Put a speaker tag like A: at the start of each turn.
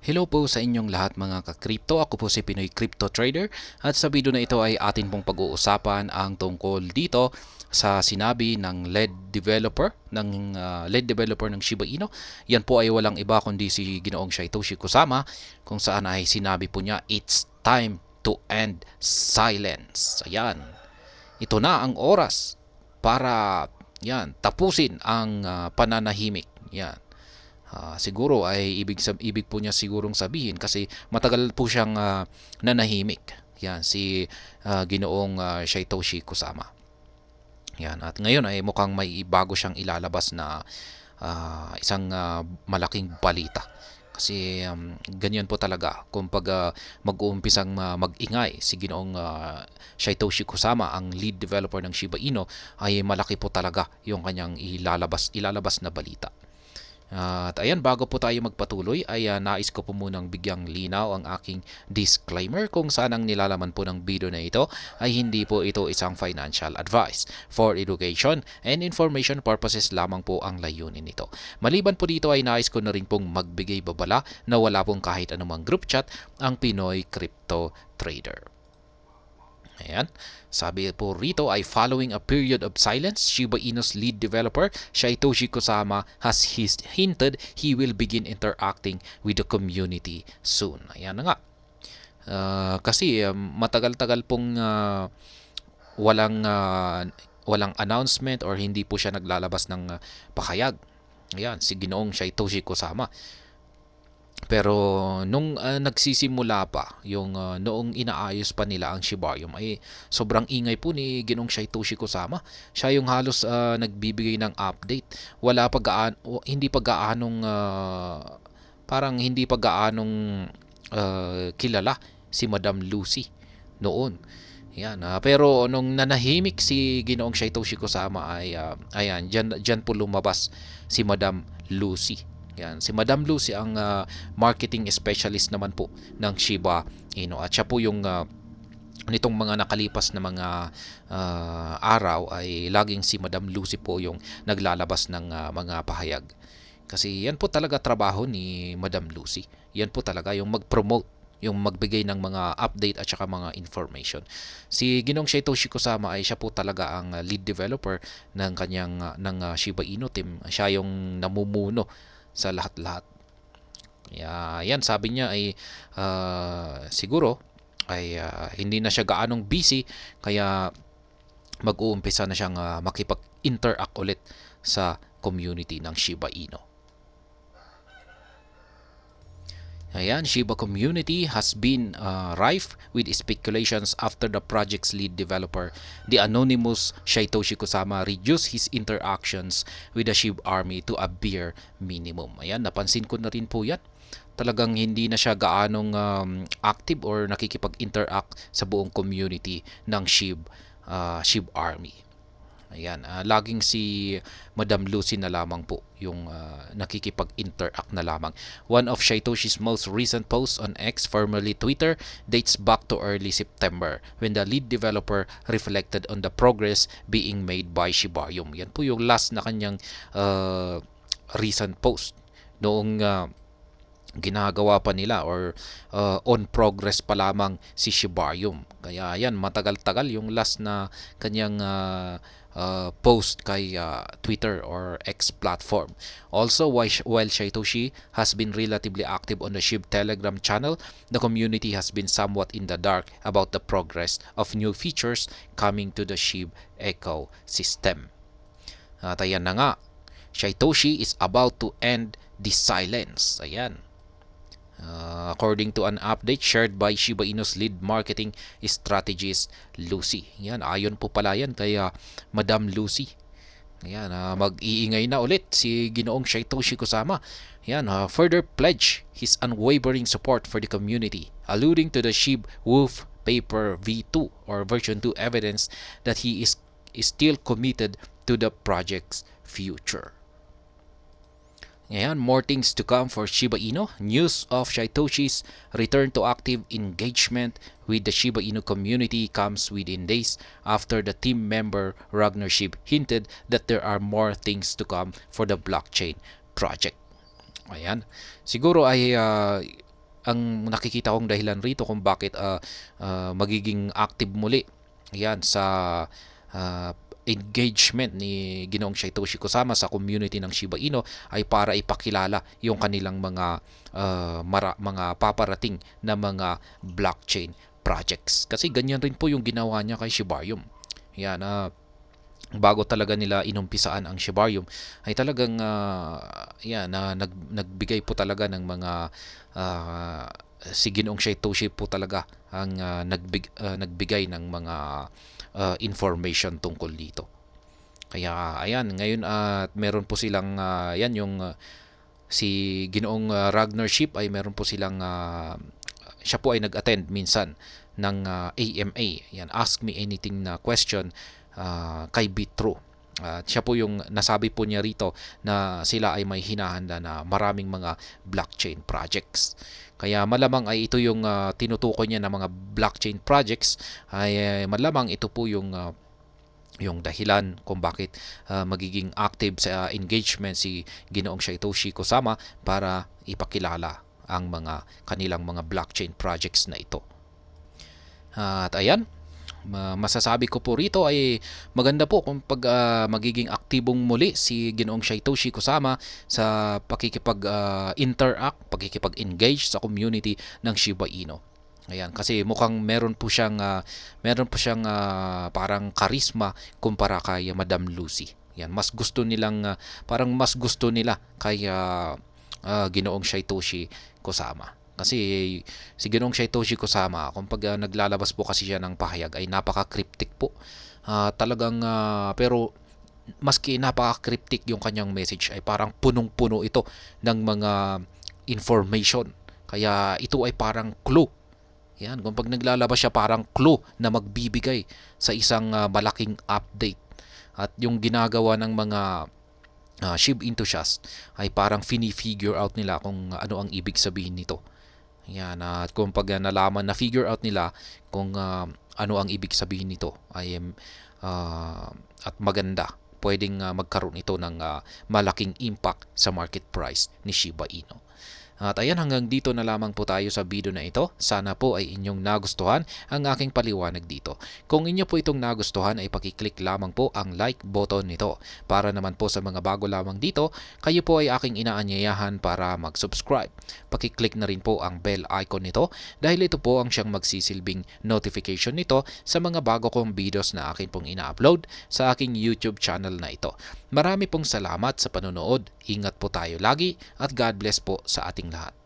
A: Hello po sa inyong lahat mga ka-crypto. Ako po si Pinoy Crypto Trader at sa video na ito ay atin pong pag-uusapan ang tungkol dito sa sinabi ng lead developer ng Shiba Inu. Yan po ay walang iba kundi si Ginoong Satoshi Kusama, kung saan ay sinabi po niya, "It's time to end silence." Ayan. Ito na ang oras para tapusin ang pananahimik. Yan. Siguro ay ibig po niya sigurong sabihin kasi matagal po siyang nanahimik. Yan si Ginoong Satoshi Kusama. Yan, at ngayon ay mukhang may bago siyang ilalabas na isang malaking balita. Kasi ganyan po talaga kung pag mag-uumpisang mag-ingay si Ginoong Satoshi Kusama, ang lead developer ng Shiba Inu, ay malaki po talaga yung kanyang ilalabas na balita. At ayan, bago po tayo magpatuloy ay nais ko po munang bigyang linaw ang aking disclaimer kung saan ang nilalaman po ng video na ito ay hindi po ito isang financial advice. For education and information purposes lamang po ang layunin nito. Maliban po dito ay nais ko na rin pong magbigay babala na wala pong kahit anumang group chat ang Pinoy Crypto Trader. Ayan. Sabi po rito ay following a period of silence, Shiba Inu's lead developer, Satoshi Kusama, has hinted he will begin interacting with the community soon. Ayan na nga. Kasi matagal-tagal pong walang announcement or hindi po siya naglalabas ng pakayag. Ayan, si Ginoong Satoshi Kusama. Pero nung nagsisimula pa, yung noong inaayos pa nila ang Shibarium, ay sobrang ingay po ni Ginong Satoshi Kusama. Siya yung halos nagbibigay ng update. Hindi pa gaanong parang hindi pa gaanong kilala si Madam Lucy noon. Yan, pero nung nanahimik si Ginoong Satoshi Kusama ay ayan, diyan po lumabas si Madam Lucy. Yan, si Madam Lucy ang marketing specialist naman po ng Shiba Inu. At siya po yung nitong mga nakalipas na mga araw ay laging si Madam Lucy po yung naglalabas ng mga pahayag. Kasi yan po talaga trabaho ni Madam Lucy. Yan po talaga yung mag-promote, yung magbigay ng mga update at saka mga information. Si Ginong Satoshi Kusama ay siya po talaga ang lead developer ng kanyang ng Shiba Inu team. Siya yung namumuno sa lahat-lahat. Yan, sabi niya ay siguro ay hindi na siya gaanong busy kaya mag-uumpisa na siyang makipag-interact ulit sa community ng Shiba Inu. Ayan, Shiba community has been rife with speculations after the project's lead developer, the anonymous Satoshi Kusama, reduced his interactions with the Shiba army to a bare minimum. Ayan, napansin ko na rin po yan. Talagang hindi na siya gaanong active or nakikipag-interact sa buong community ng Shiba army. Ayan, laging si Madam Lucy na lamang po yung nakikipag-interact na lamang. One of Satoshi's most recent posts on X, formerly Twitter, dates back to early September when the lead developer reflected on the progress being made by Shibarium. Yan po yung last na kanyang recent post noong ginagawa pa nila or on progress pa lamang si Shibarium. Kaya yan, matagal-tagal yung last na kanyang post kay Twitter or X platform. Also, while Satoshi has been relatively active on the SHIB Telegram channel, the community has been somewhat in the dark about the progress of new features coming to the SHIB ecosystem. At ayan na nga, Satoshi is about to end the silence. Ayan. According to an update shared by Shiba Inu's lead marketing strategist Lucy. Yan, ayon po pala yan kay Madam Lucy. Yan, mag-iingay na ulit si Ginoong Satoshi Kusama. Yan, further pledge his unwavering support for the community, alluding to the SHIB Wolf Paper V2 or version 2 evidence that he is still committed to the project's future. Ngayon, more things to come for Shiba Inu. News of Satoshi's return to active engagement with the Shiba Inu community comes within days after the team member Ragnar Shib hinted that there are more things to come for the blockchain project. Ayan. Siguro ay ang nakikita kong dahilan rito kung bakit magiging active muli yan sa uh, engagement ni Ginoong Satoshi Kusama sa community ng Shiba Inu ay para ipakilala yung kanilang mga paparating na mga blockchain projects. Kasi ganyan rin po yung ginawa niya kay Shibarium. Yan, bago talaga nila inumpisaan ang Shibarium ay talagang nagbigay po talaga ng mga si Ginoong Satoshi po talaga ang nagbigay ng mga information tungkol dito. Kaya ayan, ngayon at meron po silang yan yung si Ginoong Ragnar Ship ay meron po silang siya po ay nag-attend minsan ng AMA. Yan, Ask Me Anything na question kay Bitro. Siya po yung nasabi po niya rito na sila ay may hinahanda na maraming mga blockchain projects. Kaya malamang ay ito yung tinutukoy niya na mga blockchain projects ay malamang ito po yung dahilan kung bakit magiging active sa engagement si Ginoong Satoshi Kusama para ipakilala ang mga kanilang mga blockchain projects na ito. At ayan, masasabi ko po rito ay maganda po kung pag magiging aktibong muli si Ginoong Satoshi Kusama sa pakikipag-interact, pakikipag-engage sa community ng Shiba Inu. Ayan, kasi mukhang meron po siyang parang karisma kumpara kay Madam Lucy. Yan, mas gusto nila kay Ginoong Satoshi Kusama. Kasi si Ginoong Satoshi Kusama, kung pag naglalabas po kasi siya ng pahayag ay napaka-cryptic po. Pero maski napaka-cryptic yung kanyang message ay parang punong-puno ito ng mga information. Kaya ito ay parang clue. Yan, kung pag naglalabas siya parang clue na magbibigay sa isang malaking update. At yung ginagawa ng mga SHIB enthusiast ay parang fini-figure out nila kung ano ang ibig sabihin nito. Yan, at kung pag nalaman na figure out nila kung ano ang ibig sabihin nito ay at maganda, pwedeng magkaroon ito ng malaking impact sa market price ni Shiba Inu. At ayan, hanggang dito na lamang po tayo sa video na ito. Sana po ay inyong nagustuhan ang aking paliwanag dito. Kung inyo po itong nagustuhan ay pakiclick lamang po ang like button nito. Para naman po sa mga bago lamang dito, kayo po ay aking inaanyayahan para mag-subscribe. Pakiclick na rin po ang bell icon nito dahil ito po ang siyang magsisilbing notification nito sa mga bago kong videos na akin pong ina-upload sa aking YouTube channel na ito. Marami pong salamat sa panonood. Ingat po tayo lagi at God bless po sa ating lahat.